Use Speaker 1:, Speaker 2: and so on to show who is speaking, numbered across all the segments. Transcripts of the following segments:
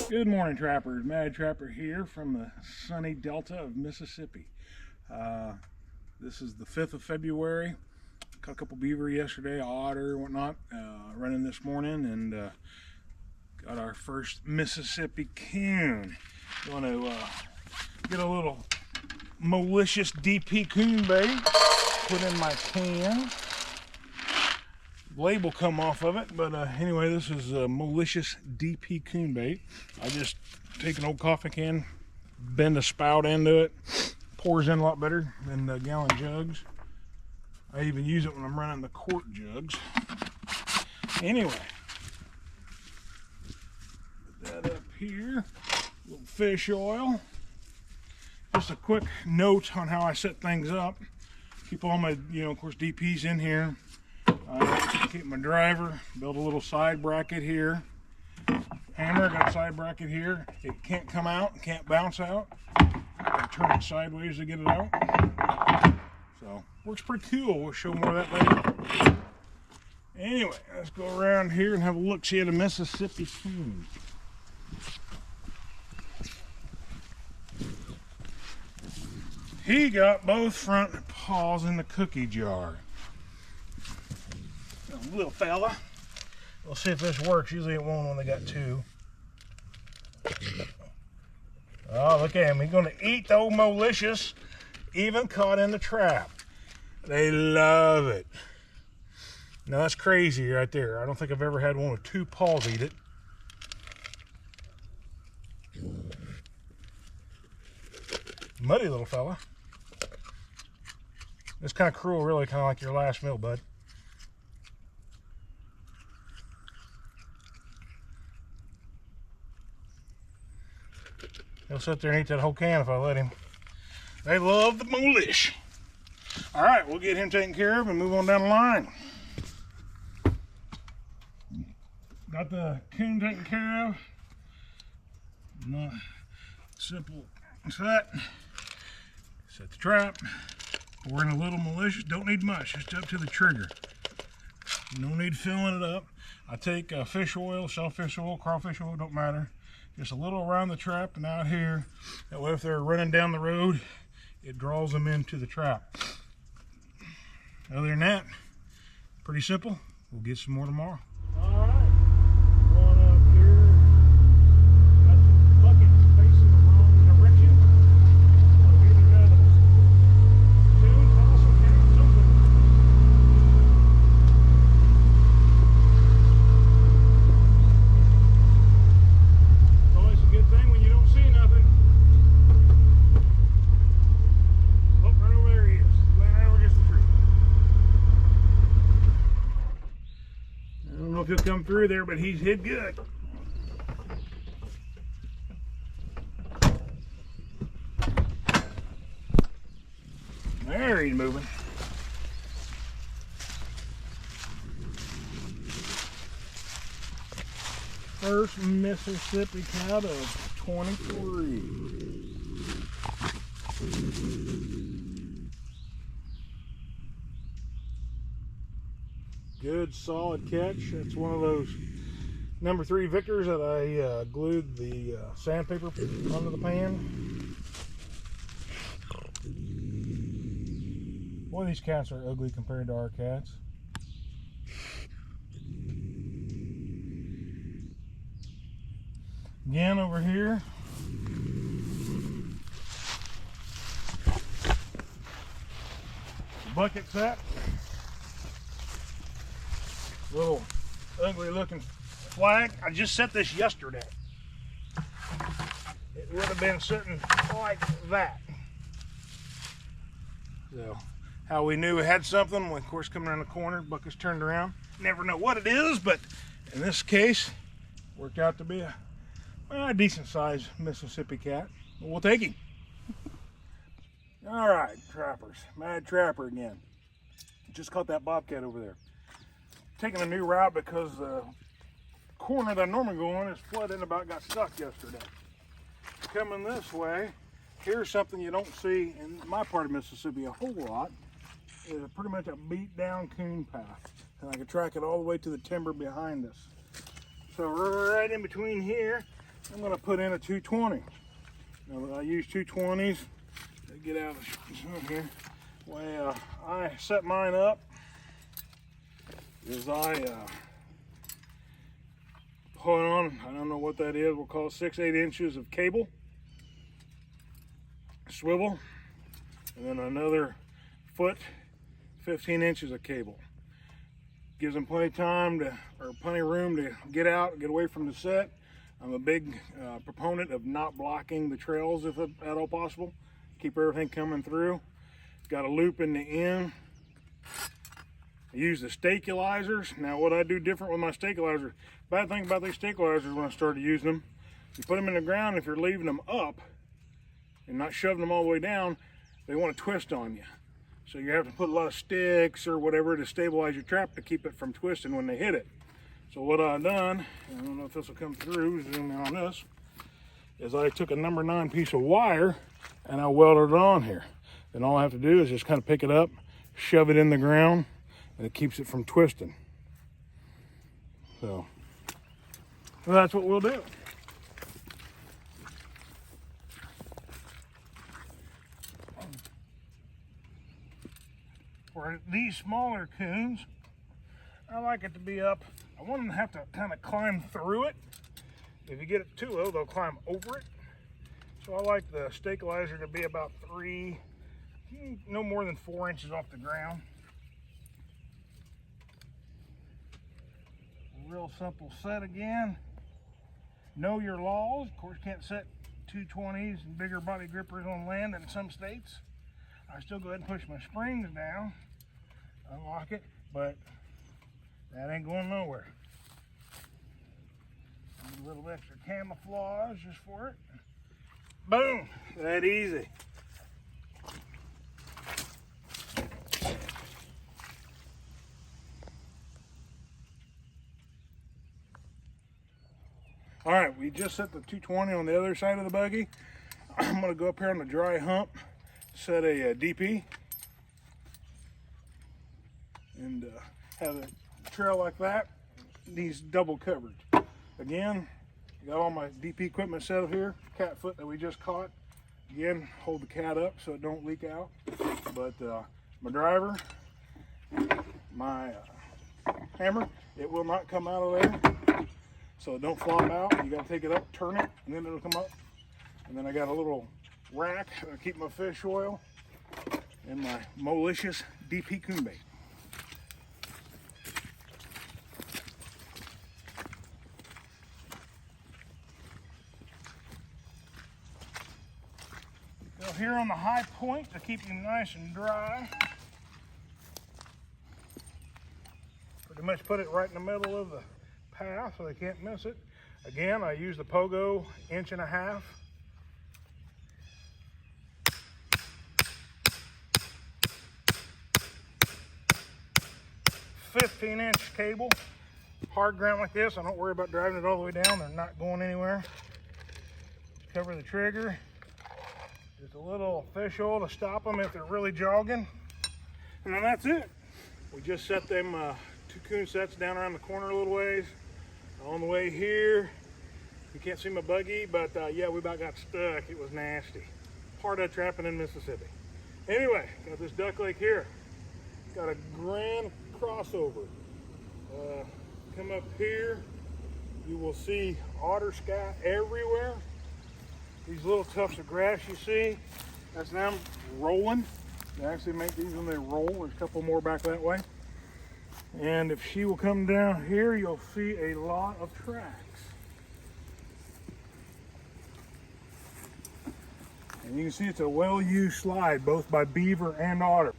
Speaker 1: Good morning, trappers. Madtrapper here from the sunny Delta of Mississippi. This is the 5th of February. Caught a couple beaver yesterday, otter, whatnot, running this morning, and got our first Mississippi coon. Going to get a little malicious DP coon bait, put in my can. Label come off of it, but anyway, this is a malicious DP coon bait. I just take an old coffee can, bend a spout into it, pours in a lot better than the gallon jugs. I even use it when I'm running the quart jugs. Anyway, put that up here. A little fish oil. Just a quick note on how I set things up. Keep all my, of course, DPs in here. Keep my driver, build a little side bracket here. Hammer, got a side bracket here. It can't come out, can't bounce out. I turn it sideways to get it out. So, works pretty cool. We'll show more of that later. Anyway, let's go around here and have a look-see at a Mississippi coon. He got both front paws in the cookie jar. Little fella. We'll see if this works. Usually it won't when they got two. Oh, look at him. He's going to eat the old malicious, even caught in the trap. They love it. Now that's crazy right there. I don't think I've ever had one with two paws eat it. Muddy little fella. It's kind of cruel, really, kind of like your last meal, bud. He'll sit there and eat that whole can if I let him. They love the molish. All right, we'll get him taken care of and move on down the line. Got the coon taken care of. Not simple set. Set the trap. Pour in a little malicious. Don't need much, just up to the trigger. No need filling it up. I take fish oil, shellfish oil, crawfish oil, don't matter. Just a little around the trap and out here. That way if they're running down the road, it draws them into the trap. Other than that, pretty simple. We'll get some more tomorrow. All right, going up here. Got the bucket facing the wrong direction. We either got a coon, possum, cat, something. Good thing when you don't see nothing. Oh, right over there he is. Laying right over against the tree. I don't know if he'll come through there, but he's hid good. There he's moving. First Mississippi cat of 23. Good solid catch. It's one of those number 3 Victors that I glued the sandpaper onto the pan. Boy, these cats are ugly compared to our cats. Again over here. Bucket set. Little ugly looking flag. I just set this yesterday. It would have been sitting like that. So, how we knew we had something, well, of course, coming around the corner, bucket's turned around. Never know what it is, but in this case, worked out to be a decent sized Mississippi cat. We'll take him. All right, trappers. Madtrapper again. Just caught that bobcat over there. Taking a new route because the corner that I normally go on is flooded and about got stuck yesterday. Coming this way, here's something you don't see in my part of Mississippi a whole lot. is pretty much a beat down coon path. And I can track it all the way to the timber behind us. So right in between here, I'm going to put in a 220. Now I use 220s to get out of the sun here. The way I set mine up is I put on, I don't know what that is, we'll call it 6-8 inches of cable, swivel, and then another foot, 15 inches of cable. Gives them plenty of time to, or plenty of room to get out, get away from the set. I'm a big proponent of not blocking the trails if at all possible. Keep everything coming through. Got a loop in the end. I use the stabilizers. Now what I do different with my stabilizers, bad thing about these stabilizers when I started using them, you put them in the ground, if you're leaving them up and not shoving them all the way down, they want to twist on you. So you have to put a lot of sticks or whatever to stabilize your trap to keep it from twisting when they hit it. So what I've done, I don't know if this will come through, zoom in on this, is I took a number 9 piece of wire and I welded it on here. Then all I have to do is just kind of pick it up, shove it in the ground, and it keeps it from twisting. So that's what we'll do. For these smaller coons, I like it to be up. I want them to have to kind of climb through it. If you get it too low, they'll climb over it. So I like the stabilizer to be about no more than 4 inches off the ground. Real simple set again. Know your laws. Of course, can't set 220s and bigger body grippers on land in some states. I still go ahead and push my springs down, unlock it, but that ain't going nowhere. Need a little extra camouflage just for it. Boom, that easy. All right, we just set the 220 on the other side of the buggy. I'm gonna go up here on the dry hump, set a DP, and have a trail like that. These double coverage. Again, got all my DP equipment set up here. Cat foot that we just caught. Again, hold the cat up so it don't leak out. But my driver, my hammer, it will not come out of there. So don't flop out. You gotta take it up, turn it, and then it'll come up. And then I got a little rack to keep my fish oil and my malicious DP coon bait. So here on the high point to keep them nice and dry. Pretty much put it right in the middle of the path so they can't miss it. Again, I use the Pogo 1.5 inches. 15-inch cable. Hard ground like this, I don't worry about driving it all the way down. They're not going anywhere. Just cover the trigger. Just a little fish oil to stop them if they're really jogging. And then that's it. We just set them 2 coon sets down around the corner a little ways. On the way here, you can't see my buggy, but yeah, we about got stuck. It was nasty. Part of trapping in Mississippi. Anyway, got this duck lake here. Got a grand crossover. Come up here, you will see otter scat everywhere. These little tufts of grass you see, that's them rolling. They actually make these when they roll. There's a couple more back that way. And if she will come down here, you'll see a lot of tracks. And you can see it's a well-used slide, both by beaver and otter.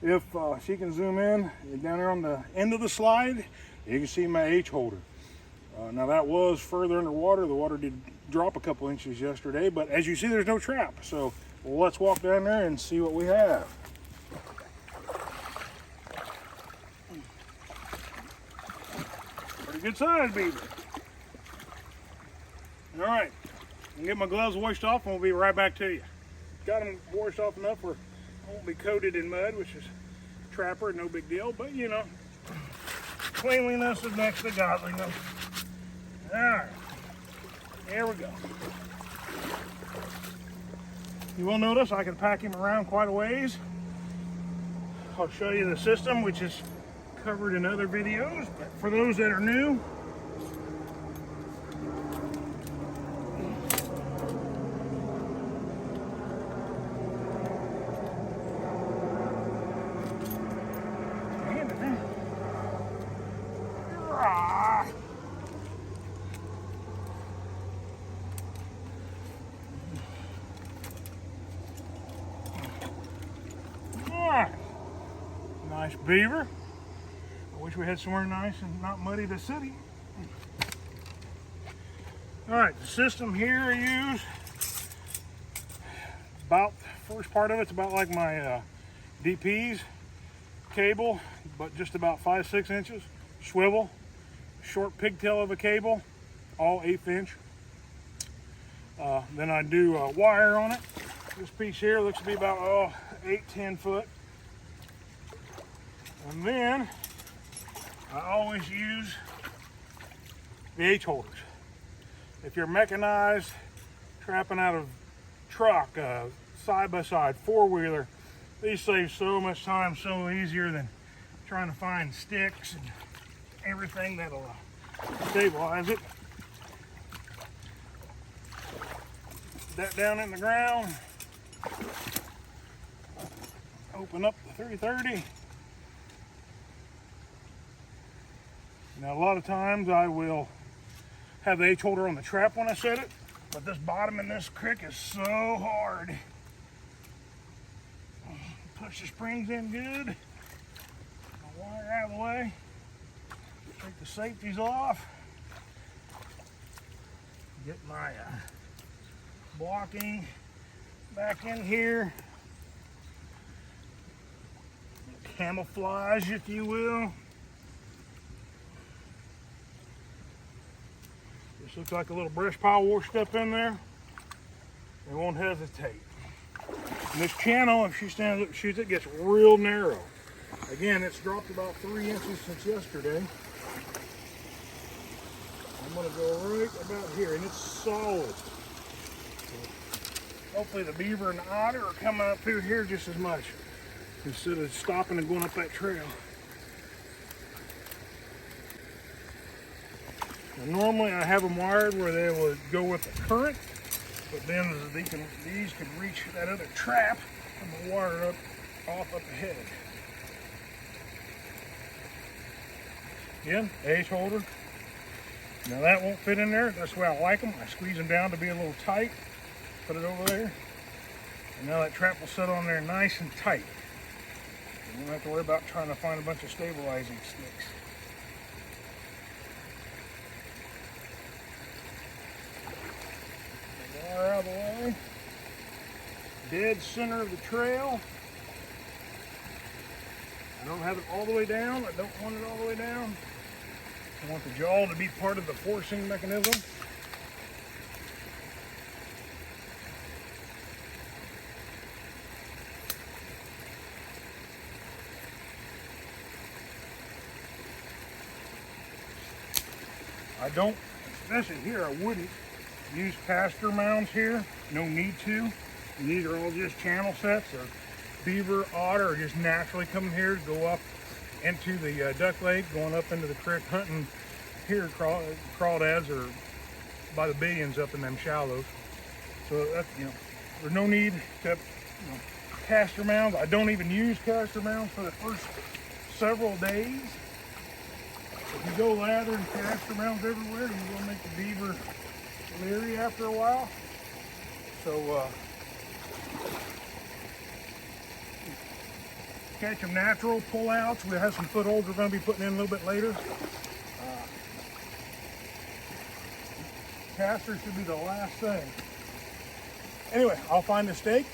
Speaker 1: If she can zoom in, down there on the end of the slide, you can see my H holder. Now that was further underwater. The water did drop a couple inches yesterday, but as you see, there's no trap. So let's walk down there and see what we have. Pretty good size beaver. All right, I'm gonna get my gloves washed off and we'll be right back to you. Got them washed off enough where I won't be coated in mud, which is trapper, no big deal, but you know, cleanliness is next to godliness. All right, here we go. You will notice I can pack him around quite a ways. I'll show you the system, which is covered in other videos, but for those that are new, nice beaver. I wish we had somewhere nice and not muddy to sit in. All right, the system here I use, about first part of it's about like my DP's cable, but just about 5-6 inches. Swivel, short pigtail of a cable, all 1/8 inch. Then I do wire on it. This piece here looks to be about 8-10 foot. And then I always use the H holders. If you're mechanized, trapping out of truck, side-by-side, four-wheeler, these save so much time, so easier than trying to find sticks and everything that'll stabilize it. That down in the ground. Open up the 330. Now a lot of times I will have the H holder on the trap when I set it, but this bottom in this crick is so hard. Push the springs in good. The wire out of the way. Take the safeties off. Get my blocking back in here. Camouflage, if you will. This looks like a little brush pile washed up in there. They won't hesitate. And this channel, if she stands up and shoots it, gets real narrow. Again, it's dropped about 3 inches since yesterday. I'm going to go right about here, and it's solid. So hopefully the beaver and the otter are coming up through here just as much, instead of stopping and going up that trail. Now, normally I have them wired where they would go with the current, but then these can reach that other trap and the wire off up ahead. Again, H holder. Now that won't fit in there. That's the way I like them. I squeeze them down to be a little tight. Put it over there. And now that trap will sit on there nice and tight. You won't have to worry about trying to find a bunch of stabilizing sticks. Wire out of the way. Dead center of the trail. I don't have it all the way down. I don't want it all the way down. I want the jaw to be part of the forcing mechanism. I don't, especially here, I wouldn't use caster mounds here. No need to. These are all just channel sets, or beaver, otter, or just naturally coming here to go up into the duck lake, going up into the creek, hunting here crawdads or by the billions up in them shallows. So that's, there's no need to have, caster mounds. I don't even use caster mounds for the first several days. If you go lathering caster mounds everywhere, you will make the beaver leery after a while. So catch them natural pull-outs. We have some footholds we're going to be putting in a little bit later. Caster should be the last thing. Anyway, I'll find the stake.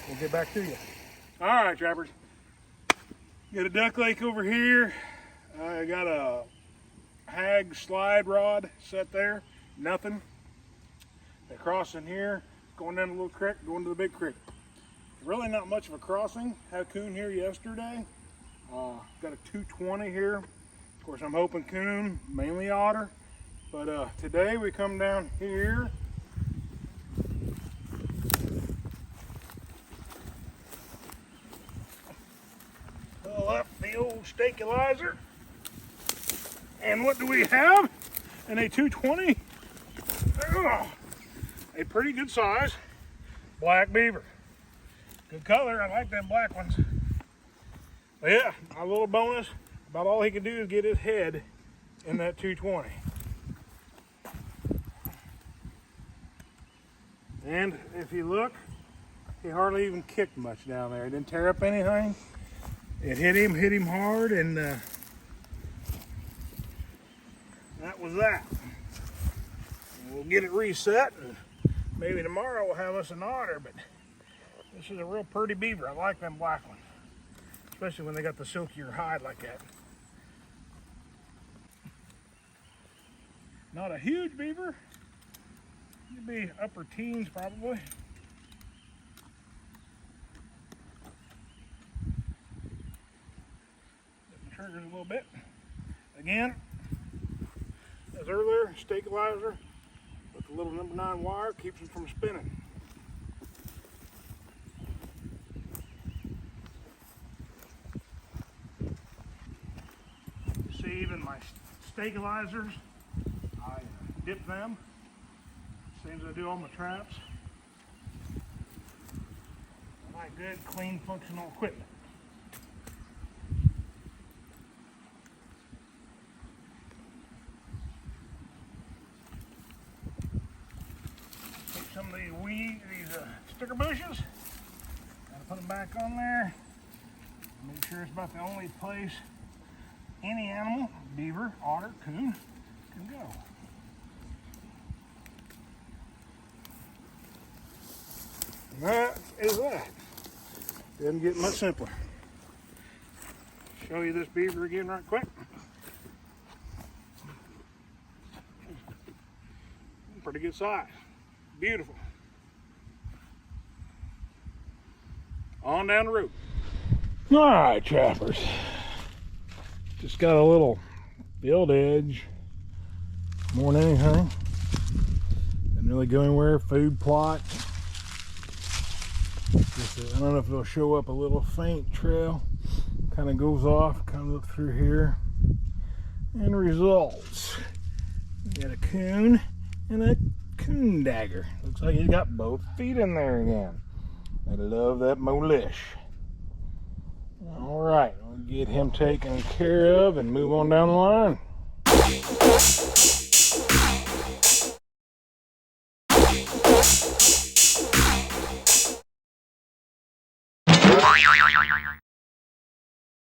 Speaker 1: We'll get back to you. All right, trappers. Got a duck lake over here. I got a hag slide rod set there. Nothing. They cross in here, going down the little creek, going to the big creek. Really not much of a crossing. Raccoon here yesterday. Got a 220 here. Of course, I'm hoping coon, mainly otter. But today we come down here. Pull up the old stabilizer. And what do we have in a 220? A pretty good size black beaver. Good color, I like them black ones. But yeah, a little bonus, about all he can do is get his head in that 220. And if you look, he hardly even kicked much down there. It didn't tear up anything. It hit him hard, and that was that. We'll get it reset, and maybe tomorrow we'll have us an otter, but this is a real pretty beaver. I like them black ones, especially when they got the silkier hide like that. Not a huge beaver. It'd be upper teens probably. Hit the triggers a little bit. Again, as earlier, stabilizer with the little number 9 wire keeps them from spinning. You see, even my stabilizers, I dip them. Same as I do all my traps. I like good, clean, functional equipment. Take some of these sticker bushes. Gotta put them back on there. Make sure it's about the only place any animal, beaver, otter, coon, can go. That is that. Doesn't get much simpler. Show you this beaver again right quick. Pretty good size. Beautiful. On down the road. Alright, trappers. Just got a little field edge more than anything. Didn't really go anywhere. Food plot. I don't know if it'll show up, a little faint trail. Kind of goes off, kind of look through here. And results. We got a coon and a coon dagger. Looks like he's got both feet in there again. I love that molish. Alright, we'll get him taken care of and move on down the line.